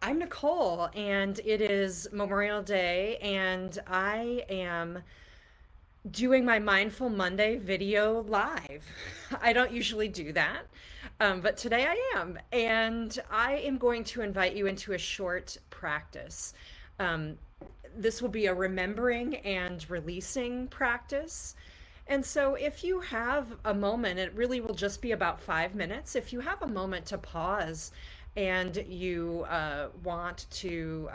I'm Nicole, and it is Memorial Day, and I am doing my Mindful Monday video live. I don't usually do that, but today I am, and I am going to invite you into a short practice. Um, this will be a remembering and releasing practice. And so, if you have a moment, it really will just be about 5 minutes. If you have a moment to pause and you want to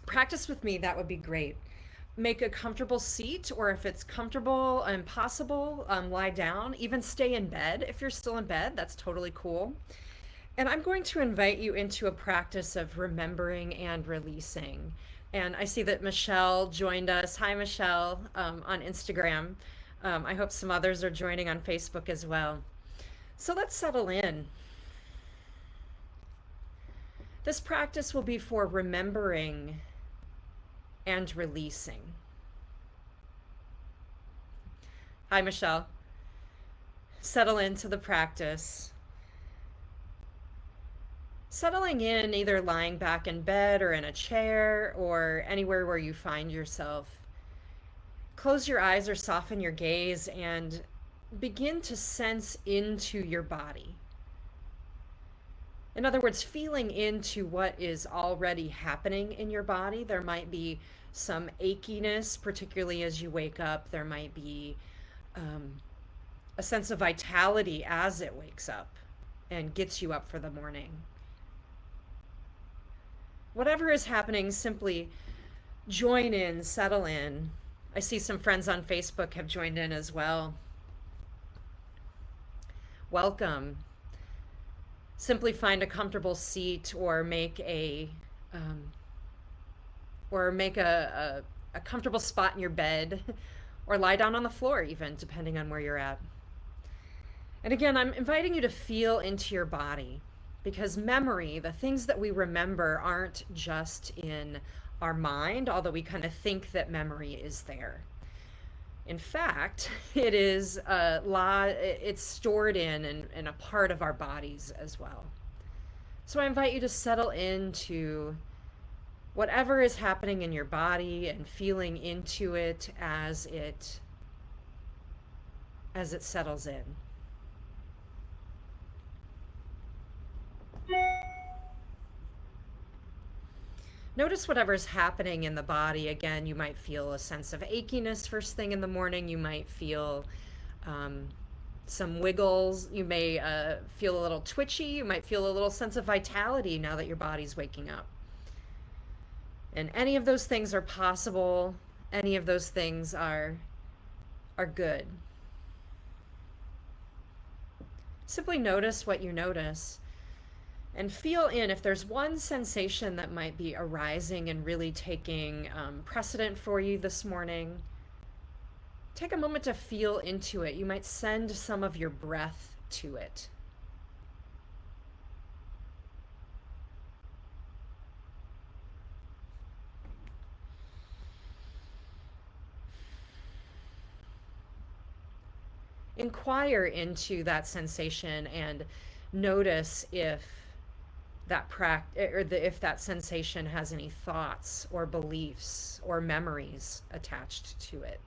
practice with me, that would be great. Make a comfortable seat, or if it's comfortable and possible, lie down. Even stay in bed. If you're still in bed, that's totally cool. And I'm going to invite you into a practice of remembering and releasing. And I see that Michelle joined us. Hi, Michelle, on Instagram. I hope some others are joining on Facebook as well. So let's settle in. This practice will be for remembering and releasing. Hi, Michelle. Settle into the practice. Settling in, either lying back in bed or in a chair or anywhere where you find yourself. Close your eyes or soften your gaze and begin to sense into your body. In other words, feeling into what is already happening in your body. There might be some achiness, particularly as you wake up. There might be a sense of vitality as it wakes up and gets you up for the morning. Whatever is happening, simply join in, settle in. I see some friends on Facebook have joined in as well. Welcome. Simply find a comfortable seat or um, make a comfortable spot in your bed or lie down on the floor, even depending on where you're at. And again, I'm inviting you to feel into your body, because memory, the things that we remember, aren't just in our mind, although we kind of think that memory is there. In fact, it's stored in a part of our bodies as well. So I invite you to settle into whatever is happening in your body and feeling into it as it settles in. Notice whatever's happening in the body. Again, you might feel a sense of achiness first thing in the morning. You might feel um, some wiggles. You may feel a little twitchy. You might feel a little sense of vitality now that your body's waking up. And any of those things are possible. Any of those things are good. Simply notice what you notice and feel in if there's one sensation that might be arising and really taking precedent for you this morning. Take a moment to feel into it. You might send some of your breath to it. Inquire into that sensation and notice if that sensation has any thoughts or beliefs or memories attached to it.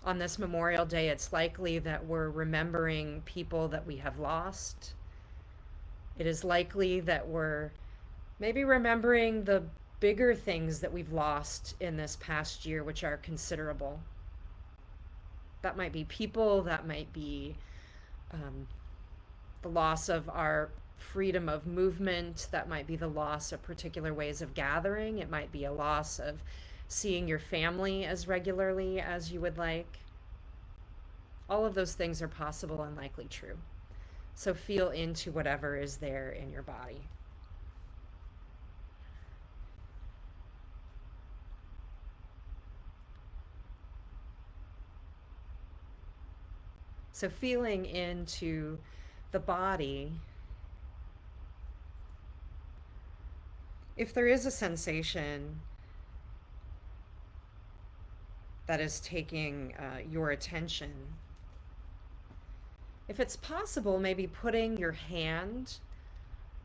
On this Memorial Day, it's likely that we're remembering people that we have lost. It is likely that we're maybe remembering the bigger things that we've lost in this past year, which are considerable. That might be people, that might be the loss of our freedom of movement, that might be the loss of particular ways of gathering, it might be a loss of seeing your family as regularly as you would like. All of those things are possible and likely true. So feel into whatever is there in your body. So feeling into the body, if there is a sensation that is taking your attention, if it's possible, maybe putting your hand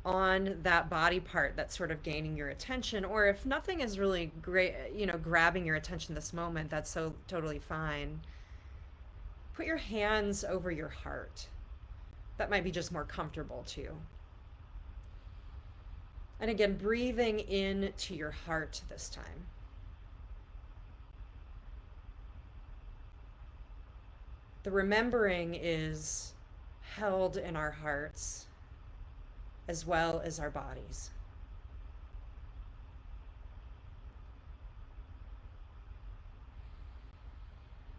on that body part that's sort of gaining your attention, or if nothing is really great, grabbing your attention this moment, that's so totally fine. Put your hands over your heart. That might be just more comfortable too. And again, breathing into your heart this time. The remembering is held in our hearts as well as our bodies.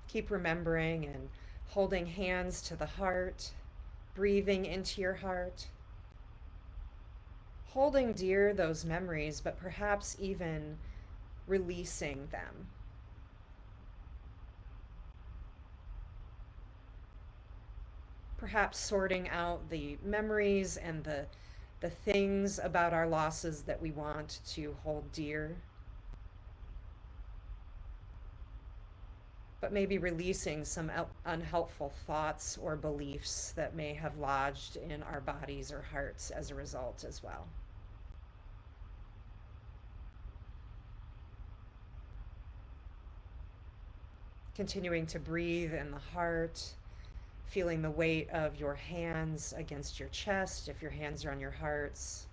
Keep remembering and holding hands to the heart, breathing into your heart, holding dear those memories, but perhaps even releasing them. Perhaps sorting out the memories and the things about our losses that we want to hold dear. But maybe releasing some unhelpful thoughts or beliefs that may have lodged in our bodies or hearts as a result as well. Continuing to breathe in the heart, feeling the weight of your hands against your chest if your hands are on your hearts.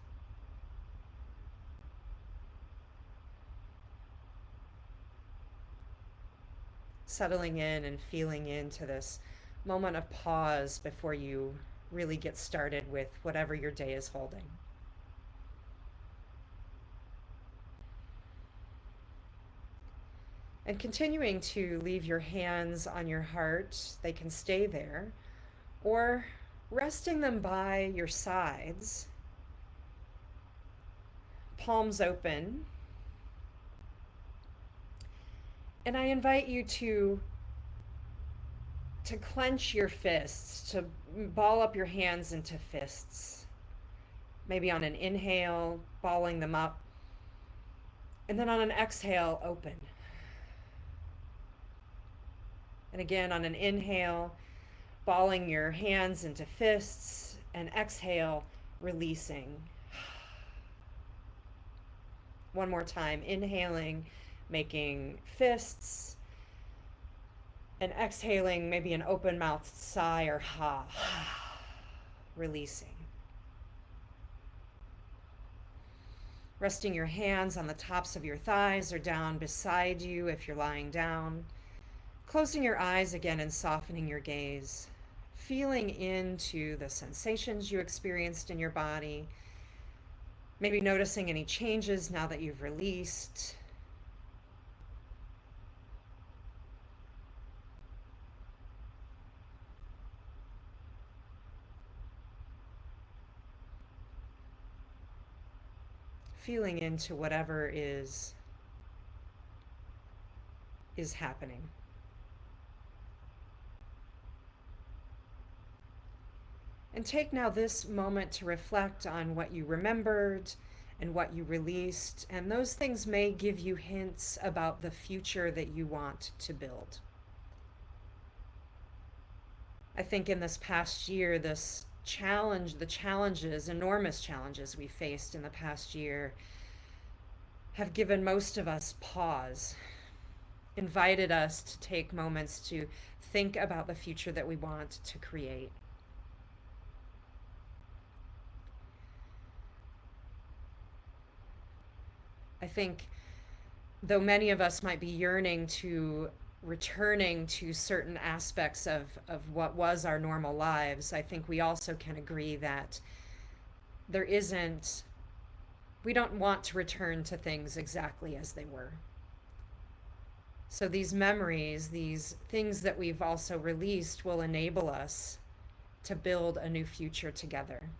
Settling in and feeling into this moment of pause before you really get started with whatever your day is holding. And continuing to leave your hands on your heart, they can stay there, or resting them by your sides, palms open. And I invite you to clench your fists, to ball up your hands into fists. Maybe on an inhale, balling them up. And then on an exhale, open. And again, on an inhale, balling your hands into fists, and exhale, releasing. One more time, inhaling, making fists, and exhaling, maybe an open-mouthed sigh or ha, releasing. Resting your hands on the tops of your thighs or down beside you if you're lying down. Closing your eyes again and softening your gaze. Feeling into the sensations you experienced in your body. Maybe noticing any changes now that you've released. Feeling into whatever is happening. And take now this moment to reflect on what you remembered and what you released, and those things may give you hints about the future that you want to build. I think in this past year, the challenges, enormous challenges we faced in the past year have given most of us pause, invited us to take moments to think about the future that we want to create. I think though many of us might be yearning to returning to certain aspects of what was our normal lives, I think we also can agree that we don't want to return to things exactly as they were. So these memories, these things that we've also released will enable us to build a new future together.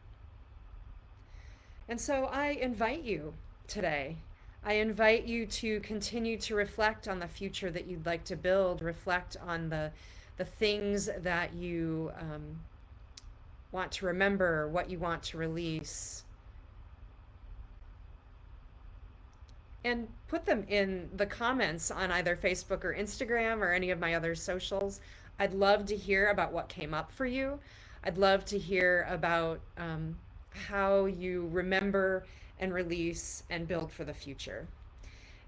And so I invite you today, I invite you to continue to reflect on the future that you'd like to build, reflect on the things that you want to remember, what you want to release, and put them in the comments on either Facebook or Instagram or any of my other socials. I'd love to hear about what came up for you. I'd love to hear about how you remember and release and build for the future.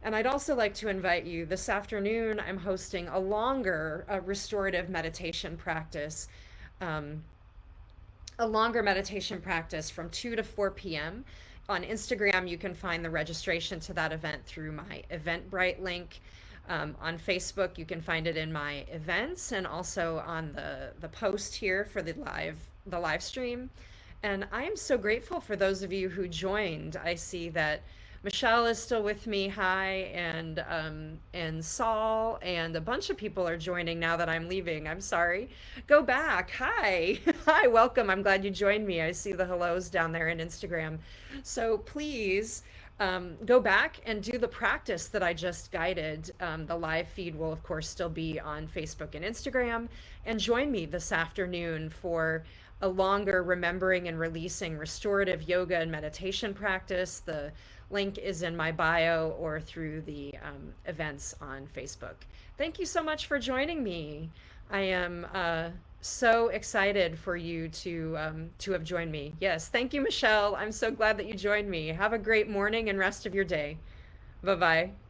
And I'd also like to invite you this afternoon. I'm hosting a longer restorative meditation practice, um, a longer meditation practice from 2 to 4 p.m. On Instagram, you can find the registration to that event through my Eventbrite link. On Facebook, you can find it in my events and also on the post here for the live stream. And I am so grateful for those of you who joined. I see that Michelle is still with me. Hi, and Saul and a bunch of people are joining now that I'm leaving. I'm sorry. Go back. Hi. Hi, welcome. I'm glad you joined me. I see the hellos down there in Instagram. So please go back and do the practice that I just guided. The live feed will, of course, still be on Facebook and Instagram. And join me this afternoon for a longer remembering and releasing restorative yoga and meditation practice. The link is in my bio or through the events on Facebook. Thank you so much for joining me. I am so excited for you to have joined me. Yes, thank you, Michelle. I'm so glad that you joined me. Have a great morning and rest of your day. Bye bye.